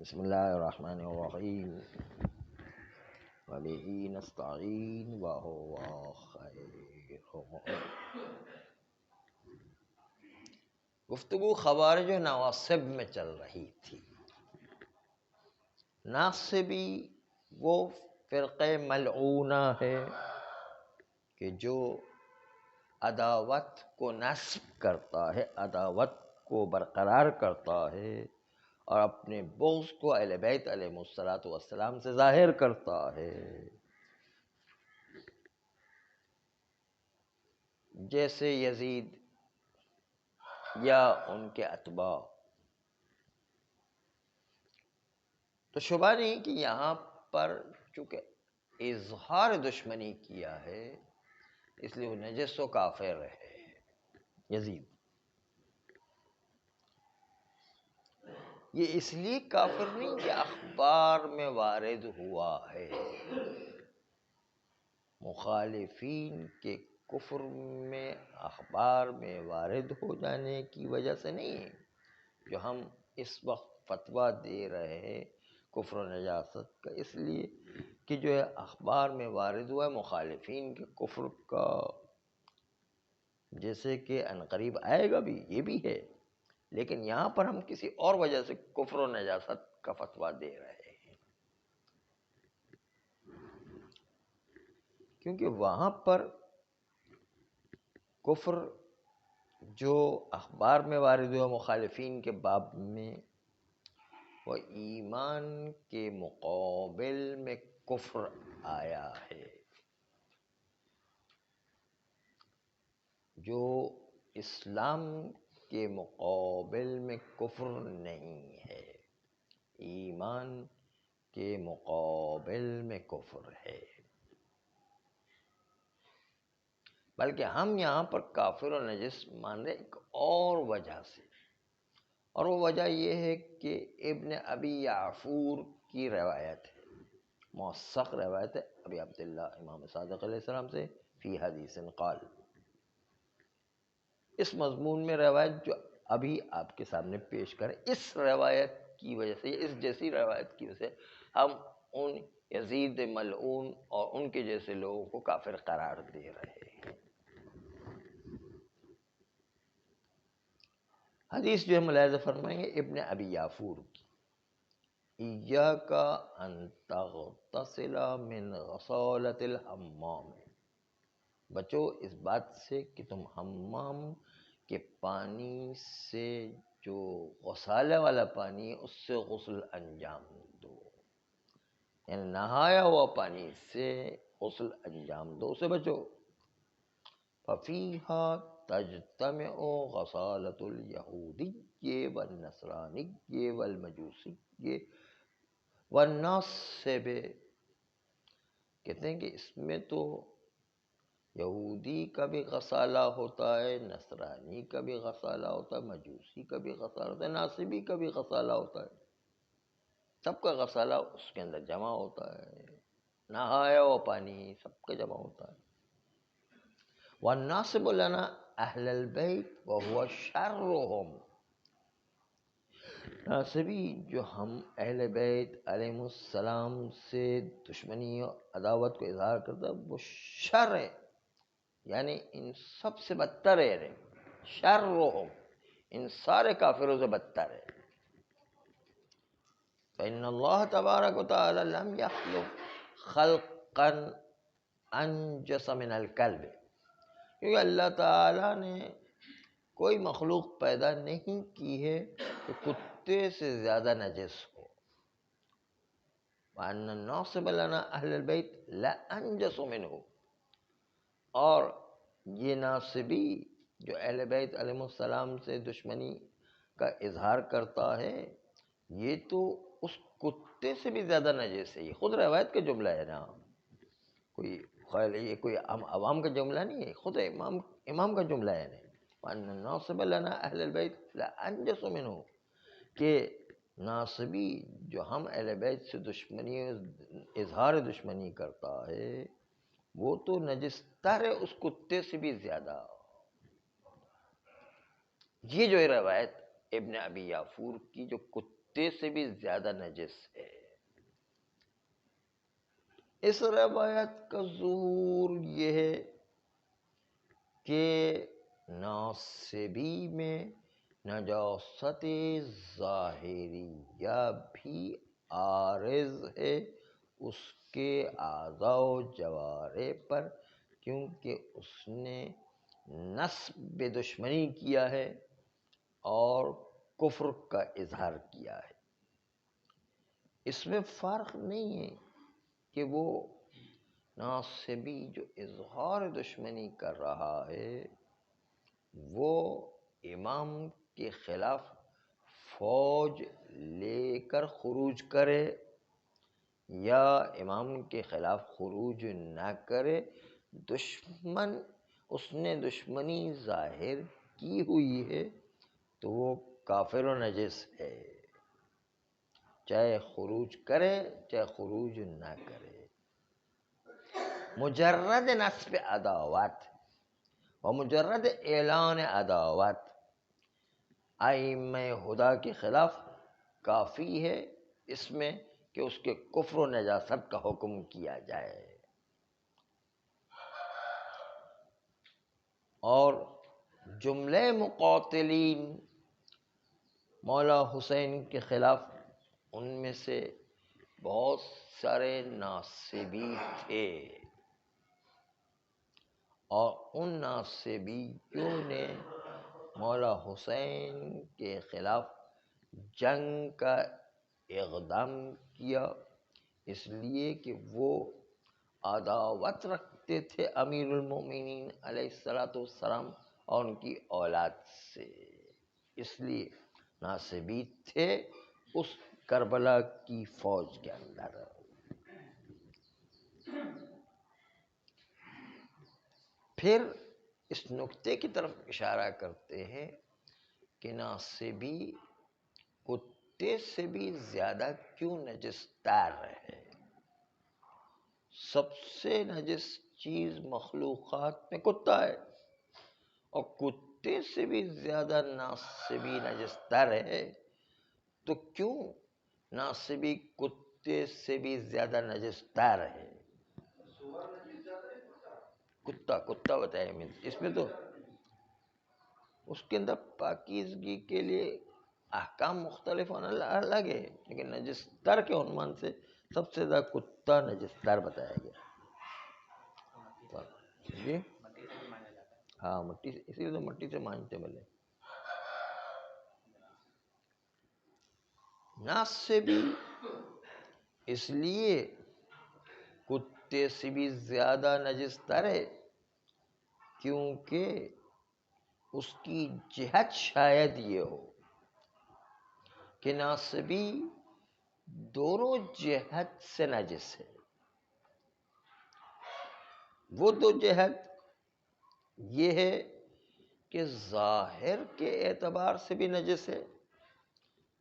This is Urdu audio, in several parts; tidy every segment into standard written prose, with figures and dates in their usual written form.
بسم اللہ الرحمن الرحیم وبہ نستعین وہو خیر معین۔ گفتگو خوارج و نواصب میں چل رہی تھی۔ ناصبی وہ فرقہ ملعونہ ہے کہ جو عداوت کو نصب کرتا ہے، عداوت کو برقرار کرتا ہے اور اپنے بغض کو اہل بیت علیہم السلام سے ظاہر کرتا ہے، جیسے یزید یا ان کے اتباع۔ تو شبہ نہیں کہ یہاں پر چونکہ اظہار دشمنی کیا ہے، اس لیے وہ نجس و کافر ہے یزید۔ یہ اس لیے کافر نہیں کہ اخبار میں وارد ہوا ہے، مخالفین کے کفر میں اخبار میں وارد ہو جانے کی وجہ سے نہیں، جو ہم اس وقت فتویٰ دے رہے ہیں کفر و نجاست کا، اس لیے کہ جو ہے اخبار میں وارد ہوا ہے مخالفین کے کفر کا، جیسے کہ عنقریب آئے گا بھی، یہ بھی ہے، لیکن یہاں پر ہم کسی اور وجہ سے کفر و نجاست کا فتویٰ دے رہے ہیں، کیونکہ وہاں پر کفر جو اخبار میں وارد ہوا مخالفین کے باب میں، وہ ایمان کے مقابل میں کفر آیا ہے، جو اسلام کے مقابل میں کفر نہیں ہے، ایمان کے مقابل میں کفر ہے۔ بلکہ ہم یہاں پر کافر و نجس مان رہے ایک اور وجہ سے، اور وہ وجہ یہ ہے کہ ابن ابی یعفور کی روایت ہے، موثق روایت ہے ابی عبداللہ امام صادق علیہ السلام سے، فی حدیث قال، اس مضمون میں روایت جو ابھی آپ کے سامنے پیش کریں، اس روایت کی وجہ سے، اس جیسی روایت کی وجہ سے ہم ان یزید ملعون اور ان کے جیسے لوگوں کو کافر قرار دے رہے ہیں۔ حدیث جو ہے ملاحظہ فرمائیں گے ابن ابی یعفور کی، ایاک ان تغتسل من غسالۃ الحمام، بچو اس بات سے کہ تم حمام کے پانی سے، جو غسالہ والا پانی ہے، اس سے غسل انجام دو، یعنی نہایا ہوا پانی سے غسل انجام دو، اسے بچو۔ فَفِيهَا تَجْتَمِعُ غَسَالَةُ الْيَهُودِيِّ وَالنَّصْرَانِيِّ وَالْمَجُوسِيِّ وَالنَّاصِبِ، کہتے ہیں کہ اس میں تو یہودی کا بھی غسالہ ہوتا ہے، نصرانی کا بھی غسالہ ہوتا ہے، مجوسی کا بھی غسالہ ہوتا ہے، ناصبی کا بھی غسالہ ہوتا ہے، سب کا غسالہ اس کے اندر جمع ہوتا ہے، نہایا ہوا پانی سب کا جمع ہوتا ہے۔ وَالنَّاصِبُ لَنَا أَهْلَ الْبَيْتِ وَهُوَ شَرُّهُمْ، ناصبی جو ہم اہل بیت علیہم السلام سے دشمنی اور عداوت کو اظہار کرتا ہے، وہ شر ہے، یعنی ان سب سے بدتر ہے، شرهم، ان سارے کافروں سے بدتر ہے۔ فإن اللہ تبارک و تعالی لم يخلق خلقا انجس من الکلب، کیونکہ اللہ تعالیٰ نے کوئی مخلوق پیدا نہیں کی ہے کہ کتے سے زیادہ نجس ہو۔ وأن الناصب لنا أهل البيت لأنجس منه، اور یہ ناصبی جو اہل بیت علیہ السلام سے دشمنی کا اظہار کرتا ہے، یہ تو اس کتے سے بھی زیادہ نجس ہے، یہ خود روایت کا جملہ ہے نا، کوئی خیال، یہ کوئی عوام کا جملہ نہیں ہے، خود امام کا جملہ ہے نا، وَأَنَّ النَّاصِبَ لَنَا أَهْلَ الْبَيْتِ لَأَنْجَسُ مِنْهُ، کہ ناصبی جو ہم اہل بیت سے دشمنی، اظہار دشمنی کرتا ہے، وہ تو نجس تر ہے اس کتے سے بھی زیادہ۔ یہ جو روایت ابن ابی یعفور کی، جو کتے سے بھی زیادہ نجس ہے۔ اس روایت کا ظہور یہ ہے کہ ناصبی میں نجاست ظاہریہ بھی عارض ہے اس کے اعضاء و جوارح پر، کیونکہ اس نے نسب دشمنی کیا ہے اور کفر کا اظہار کیا ہے۔ اس میں فرق نہیں ہے کہ وہ ناصبی جو اظہار دشمنی کر رہا ہے وہ امام کے خلاف فوج لے کر خروج کرے یا امام کے خلاف خروج نہ کرے، دشمن اس نے دشمنی ظاہر کی ہوئی ہے تو وہ کافر و نجس ہے، چاہے خروج کرے چاہے خروج نہ کرے۔ مجرد نصب عداوت و مجرد اعلان عداوت ائمہ ہدی کے خلاف کافی ہے اس میں کہ اس کے کفر و نجاست کا حکم کیا جائے۔ اور جملہ مقاتلین مولا حسین کے خلاف ان میں سے بہت سارے ناصبی تھے، اور ان ناصبیوں نے مولا حسین کے خلاف جنگ کا اقدام کیا، اس لیے کہ وہ عداوت رکھتے تھے امیر المومنین علیہ السلام اور ان کی اولاد سے، اس لیے ناصبی تھے اس کربلا کی فوج کے اندر۔ پھر اس نکتے کی طرف اشارہ کرتے ہیں کہ ناصبی کتے سے بھی زیادہ کیوں نجس تر ہے؟ سب سے نجس چیز مخلوقات میں کتا ہے، اور کتے سے بھی زیادہ ناصبی نجس تر ہے، تو کیوں ناصبی کتے سے بھی زیادہ نجس تر ہے؟ کتا بتایا میں، اس میں تو اس کے اندر پاکیزگی کے لیے احکام مختلف الگ ہے، لیکن نجس تر کے عنوان سے سب سے زیادہ کتا نجس تر بتایا گیا۔ جی ہاں، مٹی سے، اسی لیے تو مٹی سے مانجتے بولے۔ ناصبی اس لیے کتے سے بھی زیادہ نجس تر ہے کیونکہ اس کی جہت شاید یہ ہو کہ ناصبی دونوں جہت سے نجس ہے۔ وہ دو جہت یہ ہے کہ ظاہر کے اعتبار سے بھی نجس ہے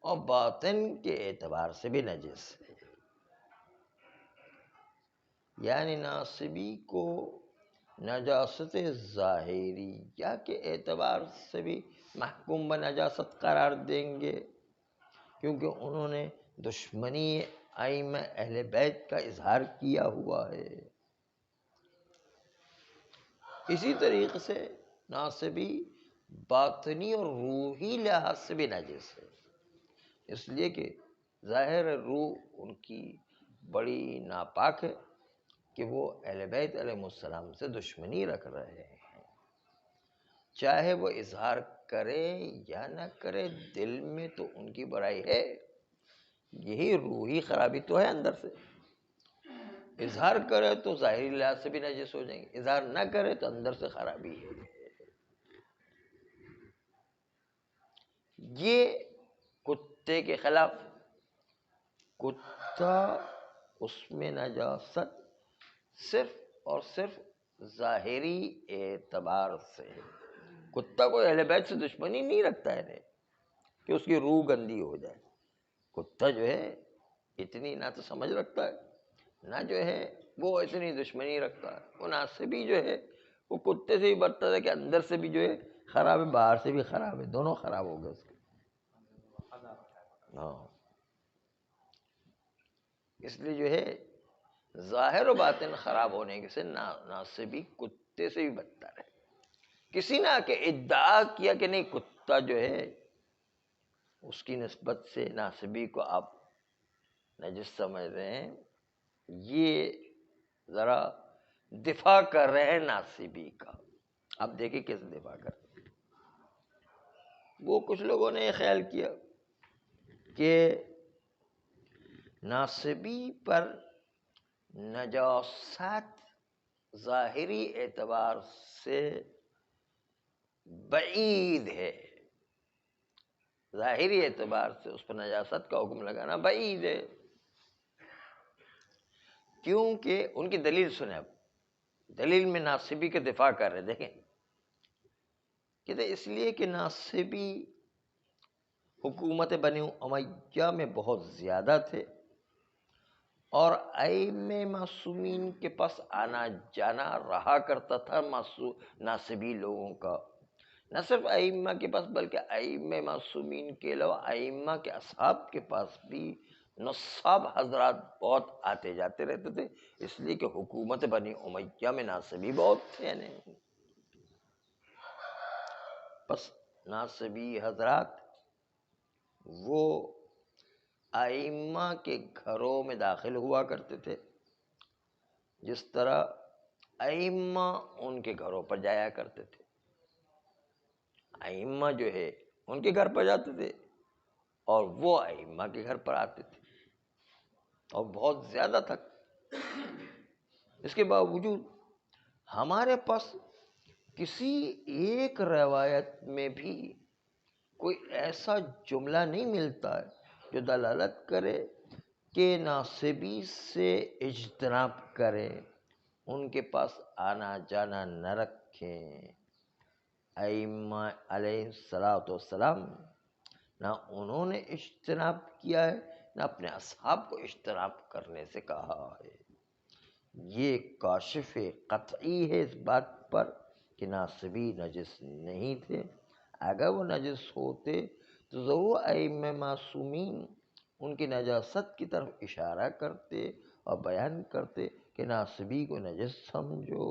اور باطن کے اعتبار سے بھی نجس ہے، یعنی ناصبی کو نجاست ظاہریہ کے اعتبار سے بھی محکوم بنجاست قرار دیں گے کیونکہ انہوں نے دشمنی ائمہ اہل بیت کا اظہار کیا ہوا ہے۔ اسی طریقے سے ناصبی باطنی اور روحی لحاظ سے بھی نجس ہے، اس لیے کہ ظاہر روح ان کی بڑی ناپاک ہے کہ وہ اہل بیت علیہ السلام سے دشمنی رکھ رہے ہیں، چاہے وہ اظہار کرے یا نہ کرے، دل میں تو ان کی برائی ہے، یہی روحی خرابی تو ہے اندر سے۔ اظہار کرے تو ظاہری لحاظ سے بھی نجس ہو جائیں گے، اظہار نہ کرے تو اندر سے خرابی ہے۔ یہ کتے کے خلاف، کتا اس میں نجاست صرف اور صرف ظاہری اعتبار سے ہے۔ کتا کوئی اہل بیت سے دشمنی نہیں رکھتا ہے کہ اس کی روح گندی ہو جائے، کتا جو ہے اتنی نہ تو سمجھ رکھتا ہے نہ جو ہے وہ اتنی دشمنی رکھتا ہے۔ وہ ناصبی جو ہے وہ کتے سے بھی بدتر ہے کہ اندر سے بھی جو ہے خراب ہے، باہر سے بھی خراب ہے، دونوں خراب ہو گئے اس کے۔ ہاں، اس لیے جو ہے ظاہر و باطن خراب ہونے سے ناصبی کتے سے بھی بدتر ہے. کسی نے کہ ادعا کیا کہ نہیں کتا جو ہے اس کی نسبت سے ناصبی کو آپ نجس سمجھ رہے ہیں، یہ ذرا دفاع کر رہے ہیں ناصبی کا. آپ دیکھیں کیسے دفاع کر رہے ہیں. وہ کچھ لوگوں نے یہ خیال کیا کہ ناصبی پر نجاست ظاہری اعتبار سے بعید ہے، ظاہری اعتبار سے اس پر نجاست کا حکم لگانا بعید ہے. کیونکہ ان کی دلیل سنیں. اب دلیل میں ناصبی کے دفاع کر رہے، دیکھیں کہتے اس لیے کہ ناصبی حکومت بنی امیہ میں بہت زیادہ تھے اور ائمہ معصومین کے پاس آنا جانا رہا کرتا تھا ناصبی لوگوں کا. نہ صرف ائمہ کے پاس بلکہ ائمہ معصومین کے علاوہ ائمہ کے اصحاب کے پاس بھی نصاب حضرات بہت آتے جاتے رہتے تھے، اس لیے کہ حکومت بنی امیہ میں ناصبی بہت تھے. بس ناصبی حضرات وہ ائمہ کے گھروں میں داخل ہوا کرتے تھے جس طرح ائمہ ان کے گھروں پر جایا کرتے تھے. ائمہ جو ہے ان کے گھر پر جاتے تھے اور وہ ائمہ کے گھر پر آتے تھے، اور بہت زیادہ تک. اس کے باوجود ہمارے پاس کسی ایک روایت میں بھی کوئی ایسا جملہ نہیں ملتا ہے جو دلالت کرے کہ ناصبی سے اجتناب کریں، ان کے پاس آنا جانا نہ رکھیں. ائمہ علیہ السلام نہ انہوں نے اجتناب کیا ہے نہ اپنے اصحاب کو اجتناب کرنے سے کہا ہے. یہ کاشف قطعی ہے اس بات پر کہ ناصبی نجس نہیں تھے. اگر وہ نجس ہوتے تو ضرور ائمہ معصومین ان کی نجاست کی طرف اشارہ کرتے اور بیان کرتے کہ ناصبی کو نجس سمجھو.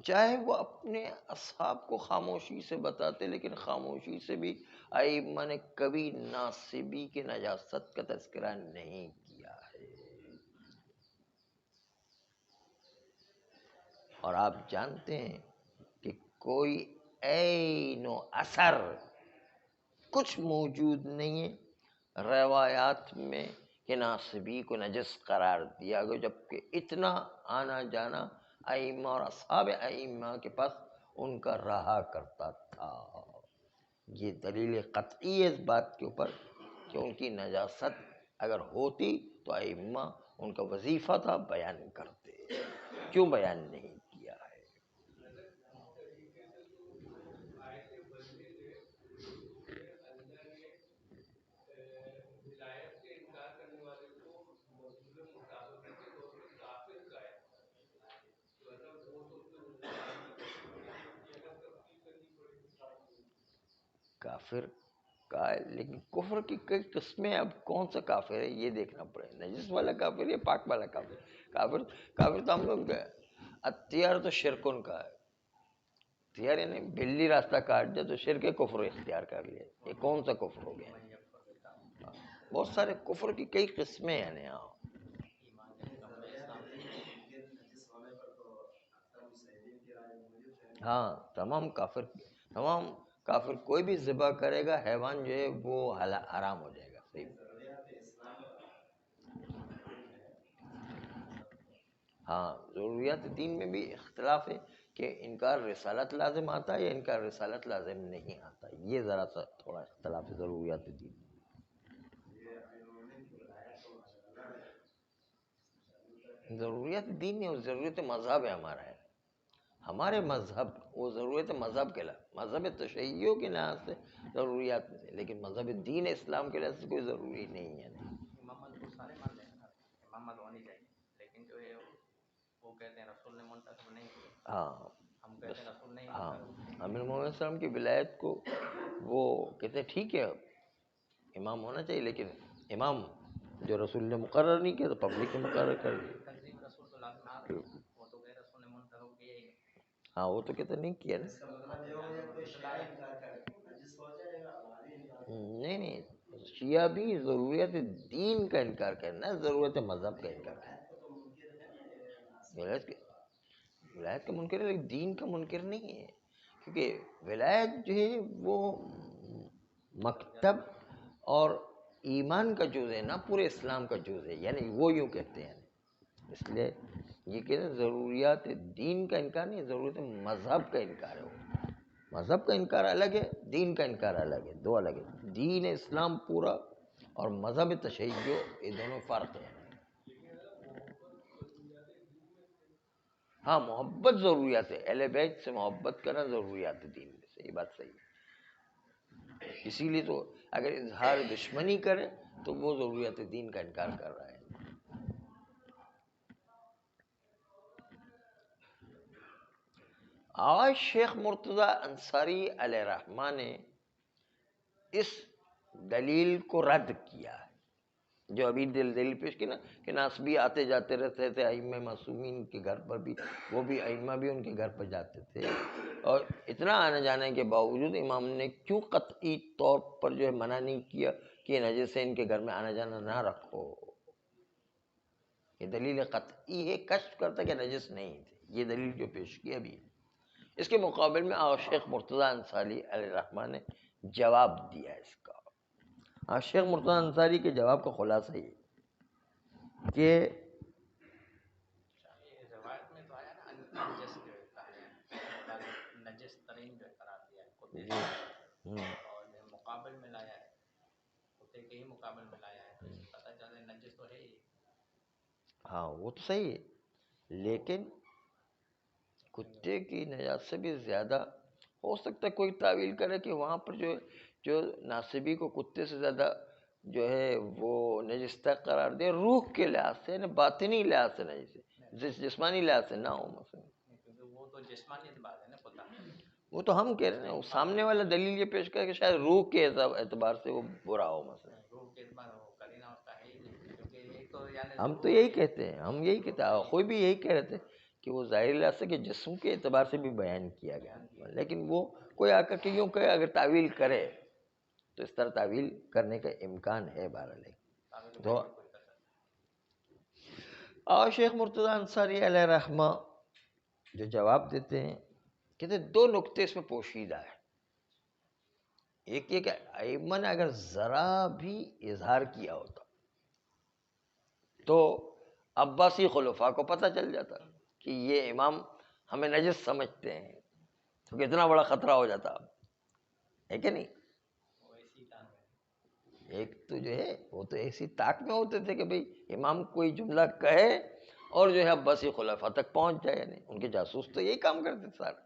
چاہے وہ اپنے اصحاب کو خاموشی سے بتاتے، لیکن خاموشی سے بھی ائمہ نے کبھی ناصبی کے نجاست کا تذکرہ نہیں کیا ہے. اور آپ جانتے ہیں کہ کوئی عین و اثر کچھ موجود نہیں ہے روایات میں کہ ناصبی کو نجس قرار دیا گیا، جبکہ اتنا آنا جانا ائمہ اور اصحاب ائمہ کے پاس ان کا رہا کرتا تھا. یہ دلیل قطعی ہے اس بات کے اوپر کہ ان کی نجاست اگر ہوتی تو ائمہ ان کا وظیفہ تھا بیان کرتے. کیوں بیان نہیں کیا ہے؟ کافر کا ہے، لیکن کفر کی کئی قسمیں. اب کون سا کافر ہے یہ دیکھنا پڑے، نجس والا کافر یا پاک والا کافر. کافر تو ہم لوگ کا ہے. اختیار تو شرکن کا ہے. اختیار یعنی بلی راستہ کاٹ جائے تو شرک کفر اختیار کر لیا. یہ کون سا کفر ہو گیا؟ بہت سارے کفر کی کئی قسمیں ہیں. ہاں تمام کافر کوئی بھی ذبح کرے گا حیوان جو ہے وہ حرام ہو جائے گا. صحیح. ہاں ضروریات دین میں بھی اختلاف ہے کہ انکار رسالت لازم آتا ہے یا انکار رسالت لازم نہیں آتا. یہ ذرا سا تھوڑا اختلاف ہے ضروریات دین. ضروریات دین ہے، ضرورت مذہب ہے ہمارا ہے. ہمارے مذہب وہ ضرورت مذہب کے لحاظ، مذہب تشیع کے لحاظ سے ضروریات میں سے، لیکن مذہب دین اسلام کے لحاظ سے کوئی ضروری نہیں ہے. امامت کو سارے مان لیں نا، امامت ہونی چاہیے، لیکن جو ہے وہ کہتے ہیں رسول نے منتخب نہیں کیا. ہاں ہم کہتے ہیں رسول نہیں ہاں منتخب. امیر محمد صلی اللہ علیہ وسلم کی ولایت کو وہ کہتے ہیں ٹھیک ہے امام ہونا چاہیے، لیکن امام جو رسول نے مقرر نہیں کیا تو پبلک نے مقرر کر دیا. تنظیم رسول تو لازم آ رہی ہے، وہ تو غیر رسول نے منتخب کیا ہی نہیں. ہاں وہ تو کہتے نہیں کیا نا. نہیں نہیں، شیعہ بھی ضروریت دین کا انکار کرنا، ضرورت مذہب کا انکار کرنا. ولایت کا منکر ہے لیکن دین کا منکر نہیں ہے، کیونکہ ولایت جو ہے وہ مکتب اور ایمان کا جز ہے نا، پورے اسلام کا جز ہے، یعنی وہ یوں کہتے ہیں. اس لیے یہ کہتے ہیں ضروریات دین کا انکار نہیں، ضرورت مذہب کا انکار ہے. وہ مذہب کا انکار الگ ہے، دین کا انکار الگ ہے، دو الگ ہے. دین اسلام پورا اور مذہب تشیع یہ دونوں فرق ہیں. ہاں محبت ضروریات ہے، اہل بیت سے محبت کرنا ضروریات دین میں سے، یہ بات صحیح ہے. اسی لیے تو اگر اظہار دشمنی کرے تو وہ ضروریات دین کا انکار کر رہا ہے. آج شیخ مرتضی انصاری علیہ الرحمہ نے اس دلیل کو رد کیا ہے جو ابھی دلیل پیش کی نا کہ ناسبی آتے جاتے رہتے تھے ائمہ معصومین کے گھر پر بھی، وہ بھی ائمہ بھی ان کے گھر پر جاتے تھے، اور اتنا آنے جانے کے باوجود امام نے کیوں قطعی طور پر جو ہے منع نہیں کیا کہ یہ نجس ہے، ان کے گھر میں آنا جانا نہ رکھو. یہ دلیل قطعی ہے، کشف کرتا کہ نجس نہیں تھے. یہ دلیل جو پیش کی ابھی. اس کے مقابل میں شیخ مرتضی انصاری علیہ الرحمہ نے جواب دیا اس کا. شیخ مرتضی انصاری کے جواب کا خلاصہ یہ کہ روایت میں تو آیا نا نجس جو ہے کہا ہے، نجس ترین جو ہے قرار دیا ہے کتے کو، اور جو مقابل میں لایا ہے، کتے کے ہی مقابل میں لایا ہے، تو اس سے پتہ چلا ہے نجس تو ہے ہی. ہاں وہ تو صحیح ہے، لیکن کتے کی نجاست سے بھی زیادہ ہو سکتا ہے کوئی تعویل کرے کہ وہاں پر جو ناصبی کو کتے سے زیادہ جو ہے وہ نجستہ قرار دے روح کے لحاظ سے، باطنی لحاظ سے نجس، جسمانی لحاظ سے نہ ہو. مثلا کیونکہ وہ تو جسمانی بات ہے نا کتا. وہ تو ہم کہہ رہے ہیں، سامنے والا دلیل یہ پیش کر کہ شاید روح کے اعتبار سے وہ برا ہو. مثلا روح کے اعتبار ہو کرینہ اس کا ہے ہی نہیں، کیونکہ ایک تو یعنی ہم تو یہی کہتے ہیں، ہم یہی کہتے ہیں، کوئی بھی یہی کہہ رہے تھے کہ وہ ظاہر لحاظ سے کہ جسم کے اعتبار سے بھی بیان کیا گیا، لیکن وہ کوئی آ کر کے یوں کہ اگر تعویل کرے تو اس طرح تعویل کرنے کا امکان ہے. بہرحال تو اور شیخ مرتضی انصاری علیہ الرحمہ جو جواب دیتے ہیں کہتے ہیں دو نکتے اس میں پوشیدہ ہے. ایک یہ کہ ائمہ نے اگر ذرا بھی اظہار کیا ہوتا تو عباسی خلفاء کو پتہ چل جاتا کہ یہ امام ہمیں نجس سمجھتے ہیں، تو کتنا بڑا خطرہ ہو جاتا ہے کہ نہیں. ایک تو جو ہے وہ تو ایسی طاق میں ہوتے تھے کہ بھئی امام کوئی جملہ کہے اور جو ہے عباسی خلفاء تک پہنچ جائے، یعنی ان کے جاسوس تو یہی کام کرتے تھے سارے.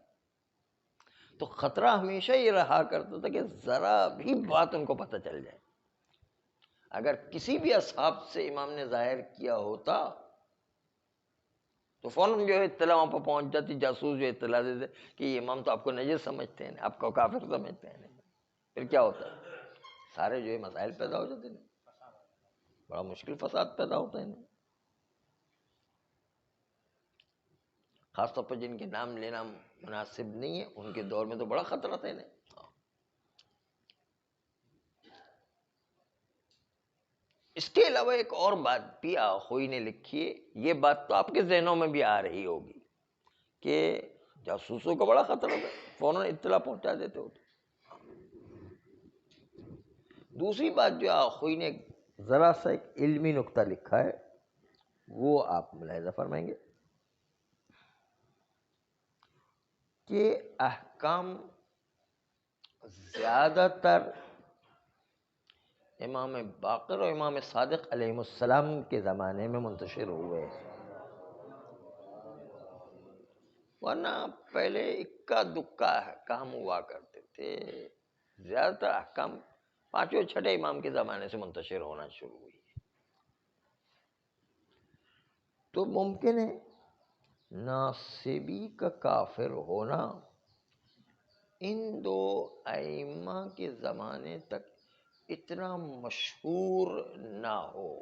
تو خطرہ ہمیشہ یہ رہا کرتا تھا کہ ذرا بھی بات ان کو پتہ چل جائے. اگر کسی بھی اصحاب سے امام نے ظاہر کیا ہوتا تو فوراً جو ہے اطلاع وہاں پر پہنچ جاتی، جاسوس جو اطلاع دیتے کہ یہ امام تو آپ کو نجس سمجھتے ہیں، آپ کو کافر سمجھتے ہیں. پھر کیا ہوتا ہے؟ سارے جو ہے مسائل پیدا ہو جاتے ہیں، بڑا مشکل فساد پیدا ہوتا ہے. خاص طور پر جن کے نام لینا مناسب نہیں ہے ان کے دور میں تو بڑا خطرہ تھا انہیں. اس کے علاوہ ایک اور بات بھی آخوئی نے لکھی ہے، یہ بات تو آپ کے ذہنوں میں بھی آ رہی ہوگی کہ جاسوسوں کا بڑا خطرہ تھا، فوراً اطلاع پہنچا دیتے ہوتے. دوسری بات جو آخوئی نے ذرا سا ایک علمی نقطہ لکھا ہے وہ آپ ملاحظہ فرمائیں گے کہ احکام زیادہ تر امام باقر اور امام صادق علیہ السلام کے زمانے میں منتشر ہوئے ہیں، ورنہ پہلے اکا دکا احکام ہوا کرتے تھے. زیادہ تر احکام پانچویں چھٹے امام کے زمانے سے منتشر ہونا شروع ہوئی. تو ممکن ہے ناصبی کا کافر ہونا ان دو ائمہ کے زمانے تک اتنا مشہور نہ ہو،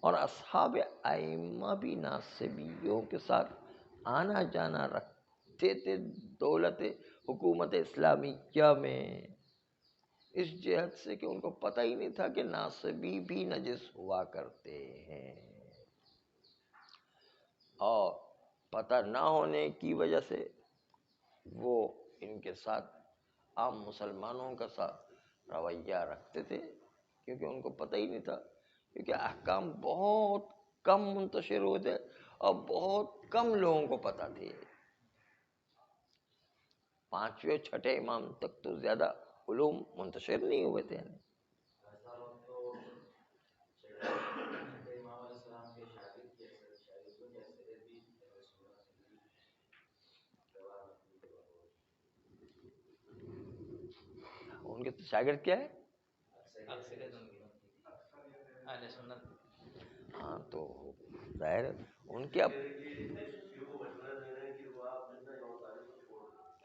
اور اصحاب ائمہ بھی ناصبیوں کے ساتھ آنا جانا رکھتے تھے دولت حکومت اسلامیہ میں، اس جہت سے کہ ان کو پتہ ہی نہیں تھا کہ ناصبی بھی نجس ہوا کرتے ہیں، اور پتہ نہ ہونے کی وجہ سے وہ ان کے ساتھ عام مسلمانوں کا ساتھ رویہ رکھتے تھے، کیونکہ ان کو پتہ ہی نہیں تھا، کیونکہ احکام بہت کم منتشر ہوئے تھے اور بہت کم لوگوں کو پتہ تھے، پانچویں چھٹے امام تک تو زیادہ علوم منتشر نہیں ہوئے تھے۔ ان کے شاگرد کیا ہے؟ اکثریت ان کی اہل سنت۔ ہاں تو ظاہر ہے ان کے اب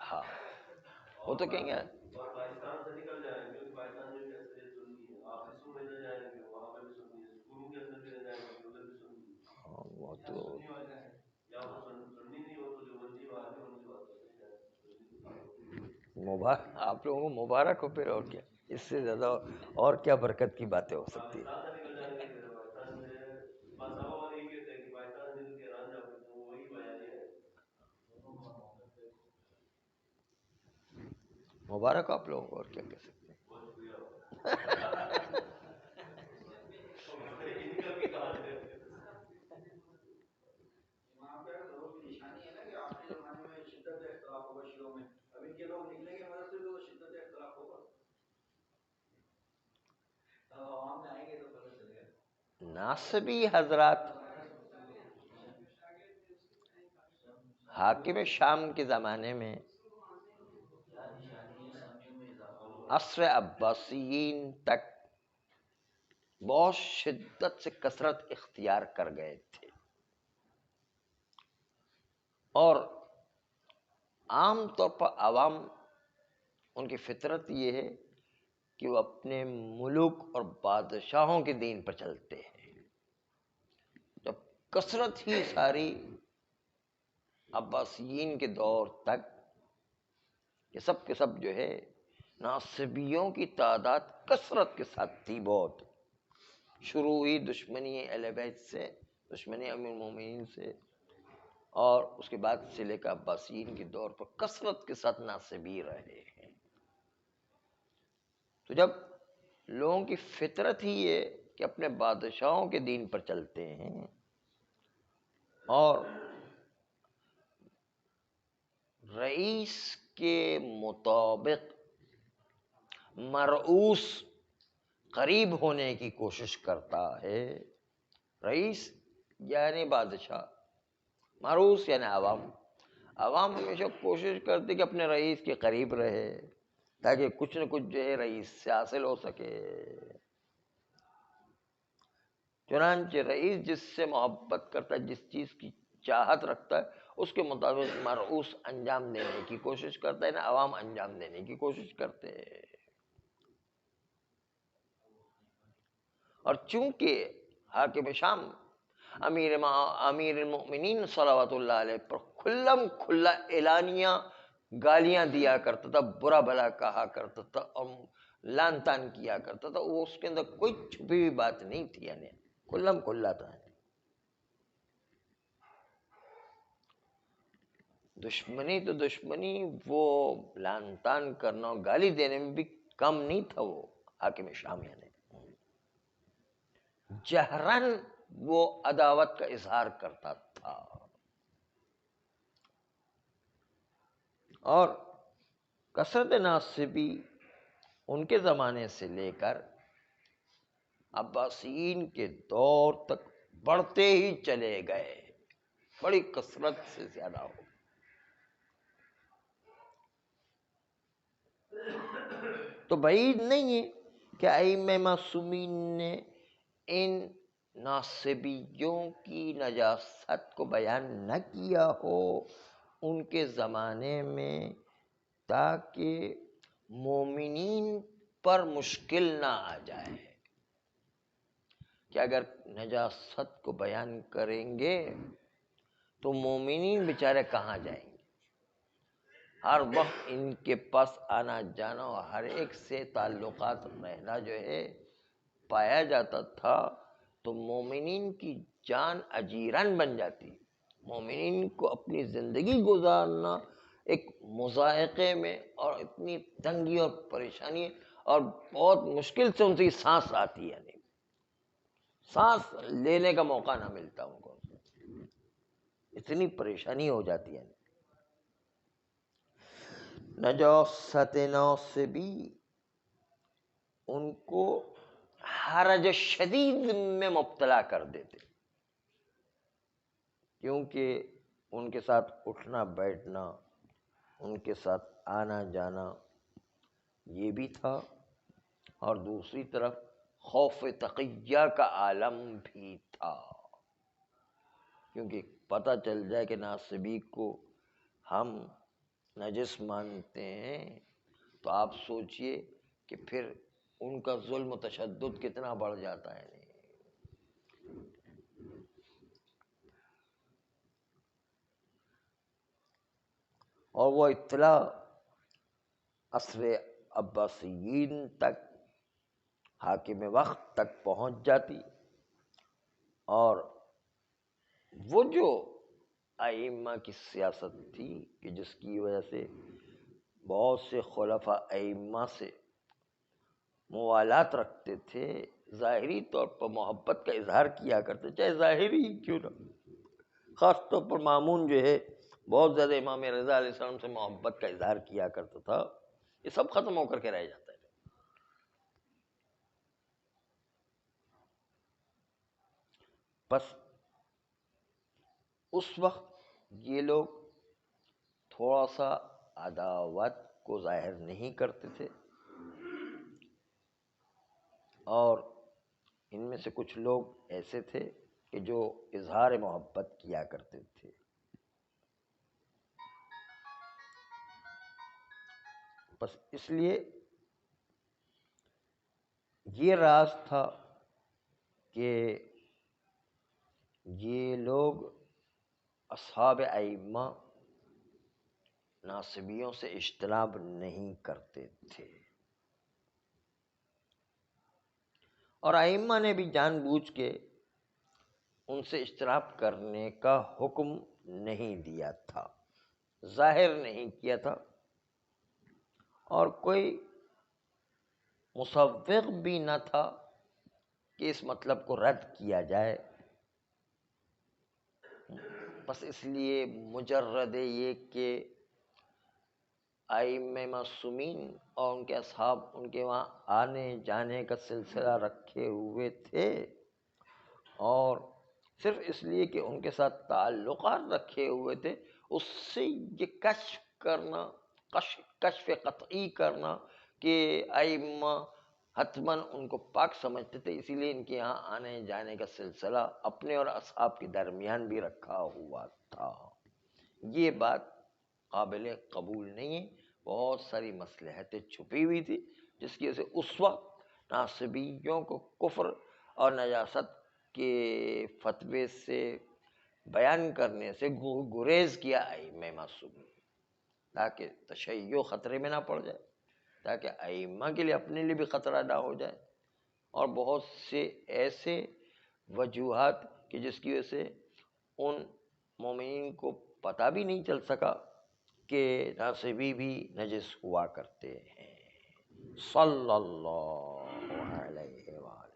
ہاں وہ تو کہیں گے وہ تو آپ لوگوں کو مبارک ہو، پھر اور کیا، اس سے زیادہ اور کیا برکت کی باتیں ہو سکتی ہیں۔ مبارک آپ لوگوں کو، اور کیا کہہ سکتے ہیں۔ ناصبی حضرات حاکم شام کے زمانے میں عصر عباسیین تک بہت شدت سے کثرت اختیار کر گئے تھے، اور عام طور پر عوام ان کی فطرت یہ ہے کہ وہ اپنے ملوک اور بادشاہوں کے دین پر چلتے ہیں، جب کثرت ہی ساری عباسیین کے دور تک یہ سب کے سب جو ہے ناصبیوں کی تعداد کثرت کے ساتھ تھی، بہت شروع ہوئی دشمنی اہل بیت سے، دشمنی امیر المومنین سے، اور اس کے بعد سے لے کر عباسیین کے دور پر کثرت کے ساتھ ناصبی رہے ہیں۔ تو جب لوگوں کی فطرت ہی یہ کہ اپنے بادشاہوں کے دین پر چلتے ہیں اور رئیس کے مطابق مرعوس قریب ہونے کی کوشش کرتا ہے، رئیس یعنی بادشاہ، مرعوس یعنی عوام، عوام ہمیشہ کوشش کرتی کہ اپنے رئیس کے قریب رہے تاکہ کچھ نہ کچھ جو ہے رئیس سے حاصل ہو سکے، چنانچہ رئیس جس سے محبت کرتا ہے، جس چیز کی چاہت رکھتا ہے، اس کے مطابق مرعوس انجام دینے کی کوشش کرتا ہے، نہ عوام انجام دینے کی کوشش کرتے ہیں۔ اور چونکہ حاکم شام امیر المؤمنین صلوات اللہ علیہ پر کھلم کھلا اعلانیہ گالیاں دیا کرتا تھا، برا بھلا کہا کرتا تھا اور لان تان کیا کرتا تھا، وہ اس کے اندر کوئی چھپی ہوئی بات نہیں تھی، یعنی کھلم کھلا تھا۔ دشمنی تو دشمنی، وہ لان تان کرنا اور گالی دینے میں بھی کم نہیں تھا وہ حاکم شام، یعنی جہرن وہ عداوت کا اظہار کرتا تھا، اور کثرت ناصبی ان کے زمانے سے لے کر عباسیین کے دور تک بڑھتے ہی چلے گئے، بڑی کثرت سے زیادہ ہو۔ تو بعید نہیں ہے کہ ائمہ معصومین نے ان ناصبیوں کی نجاست کو بیان نہ کیا ہو، ان کے زمانے میں تاکہ مومنین پر مشکل نہ آ جائے کہ اگر نجاست کو بیان کریں گے تو مومنین بیچارے کہاں جائیں گے. ہر وقت ان کے پاس آنا جانا اور ہر ایک سے تعلقات رہنا جو ہے پایا جاتا تھا، تو مومنین کی جان اجیرن بن جاتی. مومنین کو اپنی زندگی گزارنا ایک مضائقے میں اور اتنی تنگی اور پریشانی اور بہت مشکل سے ان کی سانس آتی ہے، سانس لینے کا موقع نہ ملتا ان کو، اتنی پریشانی ہو جاتی ہے. نجاست ناصبی ان کو حرج شدید میں مبتلا کر دیتے، کیونکہ ان کے ساتھ اٹھنا بیٹھنا، ان کے ساتھ آنا جانا یہ بھی تھا، اور دوسری طرف خوف تقیہ کا عالم بھی تھا، کیونکہ پتہ چل جائے کہ ناصبی کو ہم نجس مانتے ہیں تو آپ سوچئے کہ پھر ان کا ظلم و تشدد کتنا بڑھ جاتا ہے. اور وہ اطلاع عصر عباسیین تک، حاکم وقت تک پہنچ جاتی، اور وہ جو ائمہ کی سیاست تھی کہ جس کی وجہ سے بہت سے خلفاء ائمہ سے موالات رکھتے تھے، ظاہری طور پر محبت کا اظہار کیا کرتے، چاہے ظاہری کیوں نہ، خاص طور پر مامون جو ہے بہت زیادہ امام رضا علیہ السلام سے محبت کا اظہار کیا کرتا تھا، یہ سب ختم ہو کر کے رہ جاتا ہے. بس اس وقت یہ لوگ تھوڑا سا عداوت کو ظاہر نہیں کرتے تھے، اور ان میں سے کچھ لوگ ایسے تھے کہ جو اظہار محبت کیا کرتے تھے. بس اس لیے یہ راز تھا کہ یہ لوگ اصحاب ائمہ ناصبیوں سے اجتناب نہیں کرتے تھے، اور ائمہ نے بھی جان بوجھ کے ان سے اجتناب کرنے کا حکم نہیں دیا تھا، ظاہر نہیں کیا تھا، اور کوئی مصوغ بھی نہ تھا کہ اس مطلب کو رد کیا جائے. بس اس لیے مجرد یہ کہ ائمہ معصومین اور ان کے اصحاب ان کے وہاں آنے جانے کا سلسلہ رکھے ہوئے تھے، اور صرف اس لیے کہ ان کے ساتھ تعلقات رکھے ہوئے تھے، اس سے یہ کشف کرنا، کشف قطعی کرنا کہ ائمہ حتماً ان کو پاک سمجھتے تھے، اسی لیے ان کے یہاں آنے جانے کا سلسلہ اپنے اور اصحاب کے درمیان بھی رکھا ہوا تھا. یہ بات قابل قبول نہیں ہے، بہت ساری مصلحتیں چھپی ہوئی تھی، جس کی وجہ سے اس وقت ناصبیوں کو کفر اور نجاست کے فتوے سے بیان کرنے سے گریز کیا ائمہ معصومین، تاکہ تشیع خطرے میں نہ پڑ جائے، تاکہ ائمہ کے لیے اپنے لیے بھی خطرہ نہ ہو جائے، اور بہت سے ایسے وجوہات کہ جس کی وجہ سے ان مومنین کو پتہ بھی نہیں چل سکا کہ ناصبی بھی نجس ہوا کرتے ہیں. صلی اللہ علیہ وآلہ